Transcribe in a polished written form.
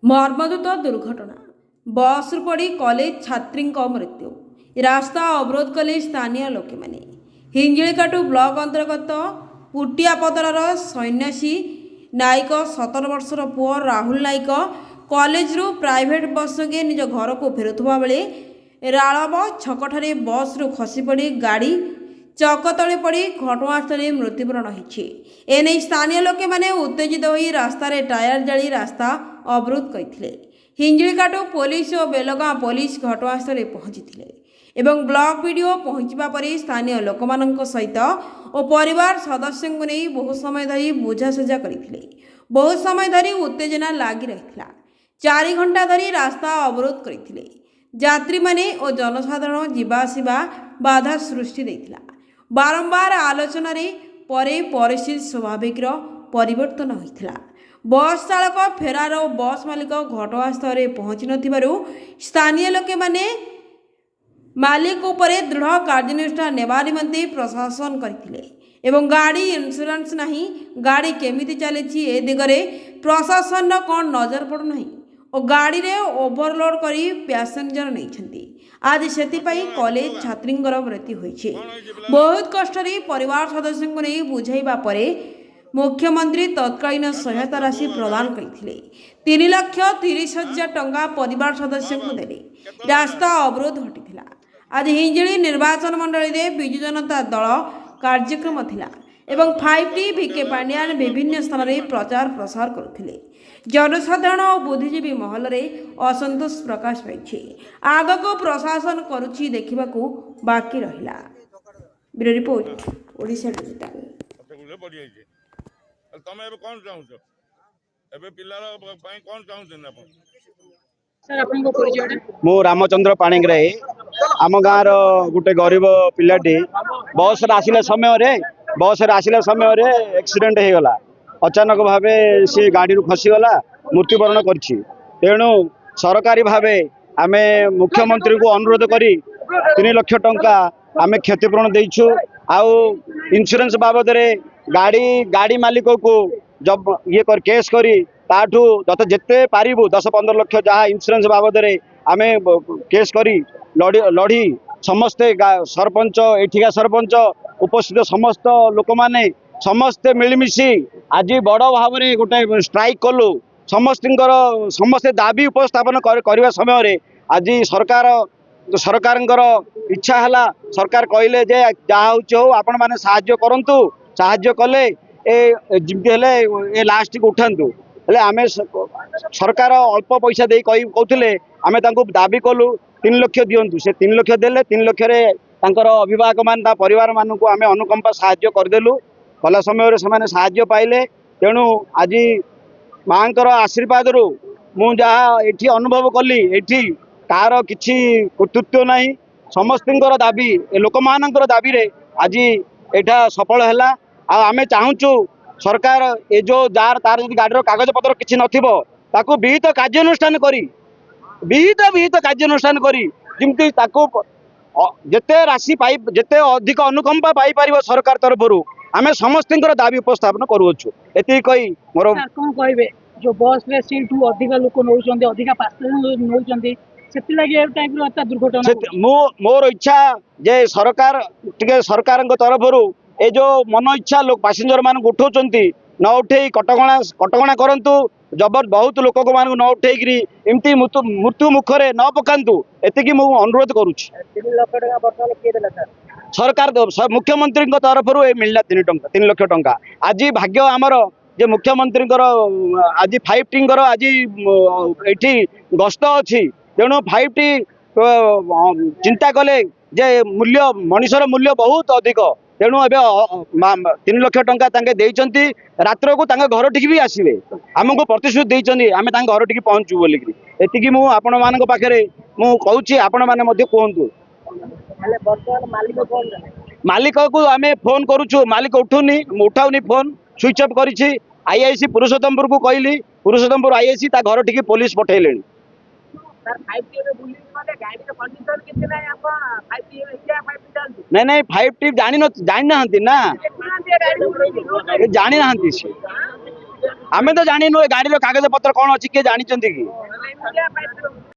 मर्मदुत दुर्घटना बस पड़ी कॉलेज छात्री मृत्यु रास्ता अवरोध कले स्थानीय लोके माने हिंजिकाटू ब्लॉक अंतर्गत पुटियापदर सन्यासी नायक 17 वर्षर पुओ राहुल नायक कॉलेज प्राइवेट बस संगे निज घर को फेरुवा बेले राळब छकठारे बस खसी पड़ी गाड़ी चक तले पड़ी घटनास्थल मृत्युवरण होती। एने स्थानीय लोके माने उत्तेजित होई रास्तार टायर जाली रास्ता अवरोध करते। हिंजिकाटू पुलिस और बेलगाँ पुलिस घटनास्थल पहुंची एवं ब्लॉक वीडियो पहुंचा पर स्थानीय लोक सहित और परिवार सदस्यों को नहीं बहुत समय धरी बुझासुझा करते। बहुत समय धरी उत्तेजना लगी रही 4 घंटा धरी रास्ता अवरोध करते। यात्री माने और जनसाधारण जीवाआसवा बाधा सृष्टि देता। बारंबार आलोचन परे परिस्थिति स्वाभाविक परिवर्तन होता। बस चालक फेरार और बस मालिक घटनास्थल पहुंची नथिबारु स्थानीय लोके माने मालिक उपरे दृढ़ कार्यानुष्ठान नेबा निमंते प्रशासन करथिले एवं गाड़ी इंश्योरेंस नहीं गाड़ी केमिति चली ए दिगरे प्रशासन कौन नजर पड़ू नहीं और गाड़ी रे ओवरलोड करी पैसेंजर नहीं। आज से कॉलेज छात्री मृत्यु होती। बहुत कष्ट परिवार सदस्यों को नहीं बुझाइबा परे मुख्यमंत्री तत्कालीन सहायता राशि प्रदान करते। 3,30,000 टंका परिवार सदस्यों को देले रास्ता अवरोध हटिथिला। आज हिंजिली निर्वाचन मंडली रे बिजु जनता दल कार्यक्रम थिला एवं 5T VK पांड्यान विभिन्न स्थान में प्रचार प्रसार करथिले। जनसाधारण और बुद्धिजीवी महल रे असंतोष प्रकाश पाई। आग को प्रशासन करुछि देखा बाकी रहिला। Bureau report Odisha digital. तमे एबे कोन चाहू एबे पिल्लार पई कोन चाहू न अपन सर आपन को परिचय मु रामचंद्र पाणिग्राही आम गाँव गोटे गरीब पिलाटी बस आसिले समय रे एक्सीडेंट हो गला। अचानक भावे सी गाड़ी खसीगला मृत्युवरण करछि। तेणु सरकारी भावे आमे मुख्यमंत्री को अनुरोध करी 3 लाख टंका आमे क्षतिपूरण देइछु। आउ इंश्योरेंस बाबद रे गाड़ी मालिक को जब ये कर केस करी ताठू जिते पारिबु 10-15 लाख जहाँ इंश्योरेंस बाबद रे आमे केस करी लड़ी समस्ते सरपंच एठिका सरपंच उपस्थित समस्त लोक माने समस्ते मिलमिशी आज बड़ भाव में गोटे स्ट्राइक कलु। समस्ते दाबी उपस्थापन करने समय रे आज सरकार इच्छा है सरकार कहले जे जहाँ हो आपण मैंने साहाय्य करंतु साहाय्य कले ए लास्ट को उठातु हेले आमे सरकार अल्प पैसा दे कहते आमे तांको दाबी कलु 3 लाख दिंतु से 3 लाख देले 3 लाख अभिभावक मान परिवार मान को आमे अनुकंपा साहाय्य करदेलु। भल समय से साहाय्य पाइले। तेणु आज माँ आशीर्वाद रु मु जहाँ ये अनुभव कली ये कार किसी कर्तृत्व नहीं समस्त दाबी लोक मान दाबी रे आज एटा सफल है। आमे चाहूँ सरकार ये जो जार तार गाड़ी कागज पत्र किसी नथिबो विहित कार्यानुष्ठान करी विहित कार्यानुष्ठान करी जिमती जेते राशि पाई जेते अधिक अनुकंपा पाई पारिबो सरकार तरफ आमे समस्त दाबी उपस्थापन करूछु। एति कही मोर कौन कहबे जो बस रे सीट अधिक लोक नौचंदी अधिक पैसेंजर नौचंदी सेति लागि ए टाइप रो दुर्घटना मोर इच्छा जे सरकार टिके सरकार तरफ ए जो मन इच्छा लोक पैसेंजर मान उठाउचंती न उठे कटकणा करंतु जबर बहुत लोक मान न उठे एमती मृत्यु मुखरे न पकांतु एतिकी मु अनुरोध करूछि। 3 लाख टका वर्तमान के देला सर सरकार मुख्यमंत्री तरफ मिलला 3 लाख टंका। आज भाग्य आमर जे मुख्यमंत्री आज 5T आज ये गस्त अच्छी। तेणु 5T चिंता कले जे मूल्य मनीषर मूल्य बहुत अधिक। तेणु ए 3 लाख टंका देइचंती रात्र को घर टिक भी आसवे आमको प्रतिश्रुति देइचंती आमे घर टिक पहुँचू बोली एतिकी मु आपण मान पाखे मु कहूँ आपण मैंने कहतु मालिक को आमे फोन करूछु मालिक उठाउनी फोन स्विच ऑफ करिछि। IIC पुरुषोत्तमपुर को कहली पुरुषोत्तमपुर IIC ता घर टिकी पुलिस पठेले। नहीं 5T जानी ना जानी ना ଆମେ ତ ଜାଣିନୁ ଏ ଗାଡ଼ିର କାଗଜ ପତ୍ର କ'ଣ ଅଛି କିଏ ଜାଣିଛନ୍ତି କି?